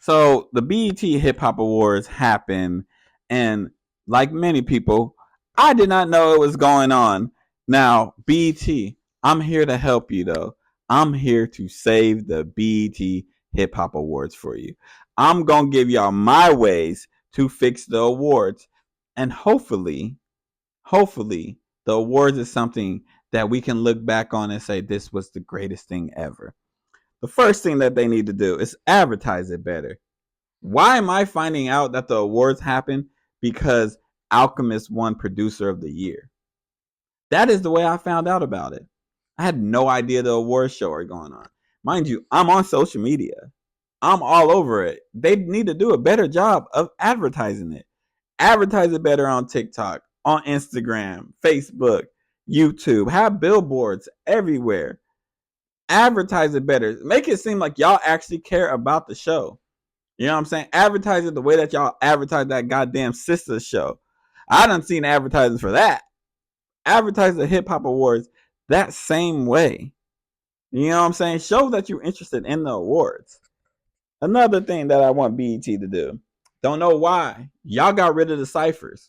So the BET Hip Hop Awards happened, and like many people, I did not know it was going on. Now, BET, I'm here to help you though. I'm here to save the BET Hip Hop Awards for you. I'm gonna give y'all my ways to fix the awards, and hopefully, the awards is something that we can look back on and say this was the greatest thing ever. The first thing that they need to do is advertise it better. Why am I finding out that the awards happen? Because Alchemist won Producer of the Year. That is the way I found out about it. I had no idea the awards show are going on. Mind you, I'm on social media. I'm all over it. They need to do a better job of advertising it. Advertise it better on TikTok, on Instagram, Facebook, YouTube. Have billboards everywhere. Advertise it better. Make it seem like y'all actually care about the show. You know what I'm saying? Advertise it the way that y'all advertise that goddamn sister show. I done seen advertising for that. Advertise the hip hop awards that same way. You know what I'm saying? Show that you're interested in the awards. Another thing that I want BET to do. Don't know why. Y'all got rid of the ciphers.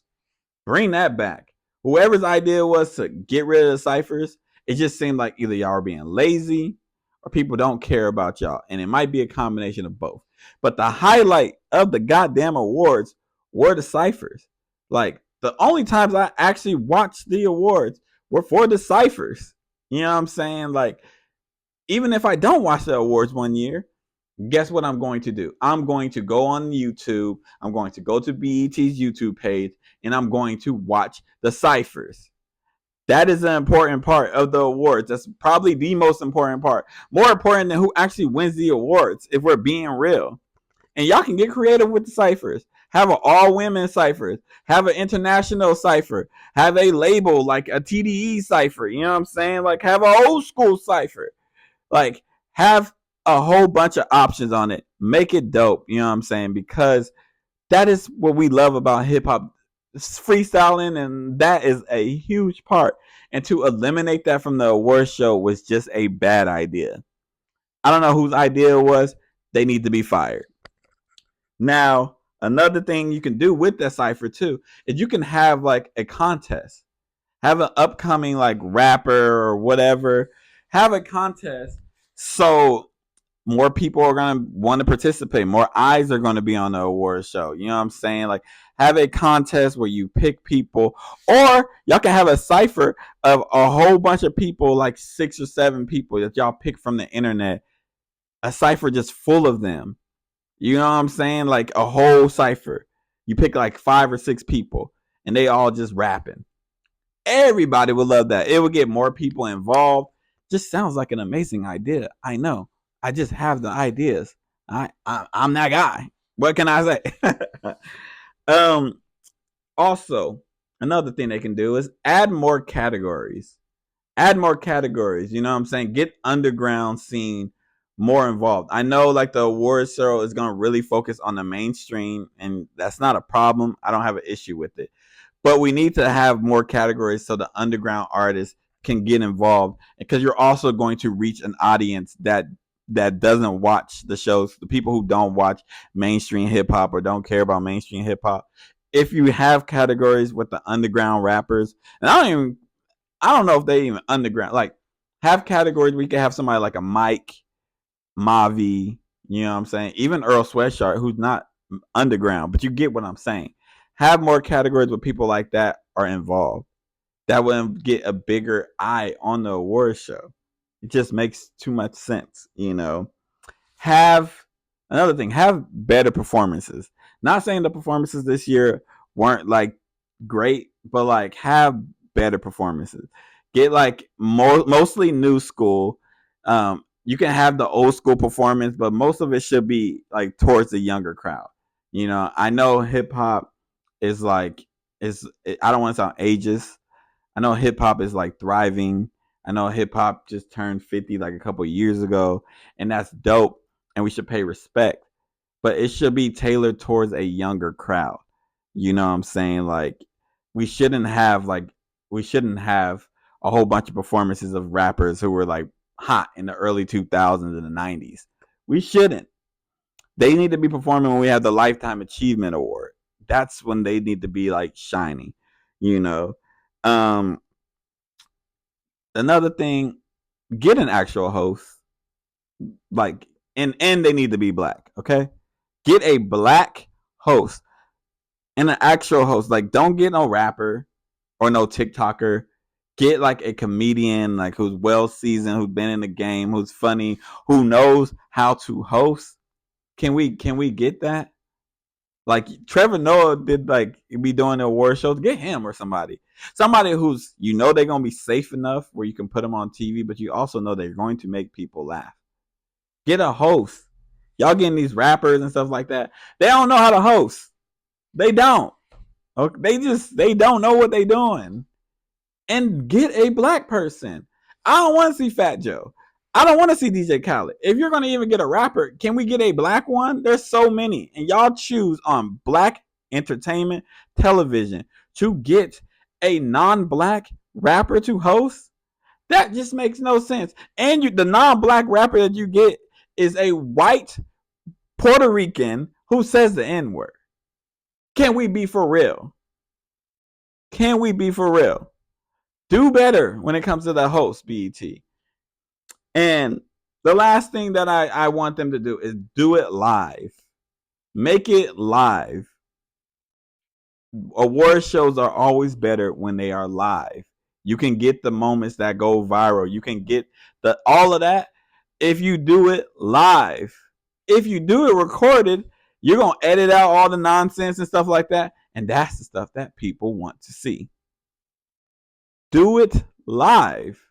Bring that back. Whoever's idea was to get rid of the ciphers, it just seemed like either y'all are being lazy or people don't care about y'all. And it might be a combination of both. But the highlight of the goddamn awards were the ciphers. Like, the only times I actually watched the awards were for the ciphers. You know what I'm saying? Like, even if I don't watch the awards one year, guess what I'm going to do? I'm going to go on YouTube. I'm going to go to BET's YouTube page and I'm going to watch the ciphers. That is an important part of the awards. That's probably the most important part. More important than who actually wins the awards, if we're being real. And y'all can get creative with the ciphers. Have an all women cipher. Have an international cipher. Have a label like a TDE cipher. You know what I'm saying? Like, have an old school cipher. Like, have a whole bunch of options on it. Make it dope. You know what I'm saying? Because that is what we love about hip hop. Freestyling, and that is a huge part. And to eliminate that from the award show was just a bad idea. I don't know whose idea it was. They need to be fired. Now, another thing you can do with that cipher too is you can have like a contest. Have an upcoming like rapper or whatever. Have a contest so more people are going to want to participate. More eyes are going to be on the award show. You know what I'm saying? Like, have a contest where you pick people, or y'all can have a cipher of a whole bunch of people, like 6 or 7 people that y'all pick from the internet. A cipher just full of them. You know what I'm saying? Like a whole cipher. You pick like 5 or 6 people, and they all just rapping. Everybody would love that. It would get more people involved. Just sounds like an amazing idea. I know. I just have the ideas. I'm that guy. What can I say? um. Also, another thing they can do is add more categories. Add more categories. You know what I'm saying? Get underground scene more involved. I know like the awards show is gonna really focus on the mainstream, and that's not a problem. I don't have an issue with it. But we need to have more categories so the underground artists can get involved, because you're also going to reach an audience that doesn't watch the shows, the people who don't watch mainstream hip hop or don't care about mainstream hip hop. If you have categories with the underground rappers, and I don't know if they even underground, like, have categories where you can have somebody like a Mike, Mavi, you know what I'm saying? Even Earl Sweatshirt, who's not underground, but you get what I'm saying. Have more categories where people like that are involved. That would get a bigger eye on the award show. It just makes too much sense, you know. Have another thing, have better performances. Not saying the performances this year weren't like great, but like have better performances. Get like mostly new school. You can have the old school performance, but most of it should be like towards the younger crowd. You know, I know hip hop is like I don't want to sound ageist. I know hip hop is like thriving. I know hip hop just turned 50 like a couple years ago, and that's dope, and we should pay respect. But it should be tailored towards a younger crowd. You know what I'm saying? Like, we shouldn't have like we shouldn't have a whole bunch of performances of rappers who were like hot in the early 2000s and the 90s. We shouldn't. They need to be performing when we have the Lifetime Achievement Award. That's when they need to be like shining, you know. Um, Another thing, get an actual host, like, and they need to be black. Okay, get a black host and an actual host. Like, don't get no rapper or no TikToker. Get like a comedian, like who's well seasoned, who's been in the game, who's funny, who knows how to host. Can we get that? Like Trevor Noah did, like be doing the award shows. Get him or somebody who's they're gonna be safe enough where you can put them on TV, but you also know they're going to make people laugh. Get a host. Y'all getting these rappers and stuff like that. They don't know how to host. They don't. Okay? They don't know what they're doing. And get a black person. I don't want to see Fat Joe. I don't want to see DJ Khaled. If you're going to even get a rapper, can we get a black one? There's so many. And y'all choose on black entertainment television to get a non-black rapper to host? That just makes no sense. And the non-black rapper that you get is a white Puerto Rican who says the N-word. Can we be for real? Can we be for real? Do better when it comes to the host, BET. And the last thing that I want them to do is do it live. Make it live. Award shows are always better when they are live. You can get the moments that go viral. You can get all of that if you do it live. If you do it recorded, you're going to edit out all the nonsense and stuff like that. And that's the stuff that people want to see. Do it live.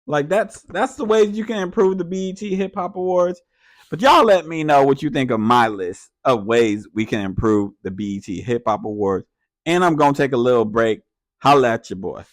Like that's the ways you can improve the BET Hip Hop Awards. But y'all let me know what you think of my list of ways we can improve the BET Hip Hop Awards. And I'm going to take a little break. Holla at your boy.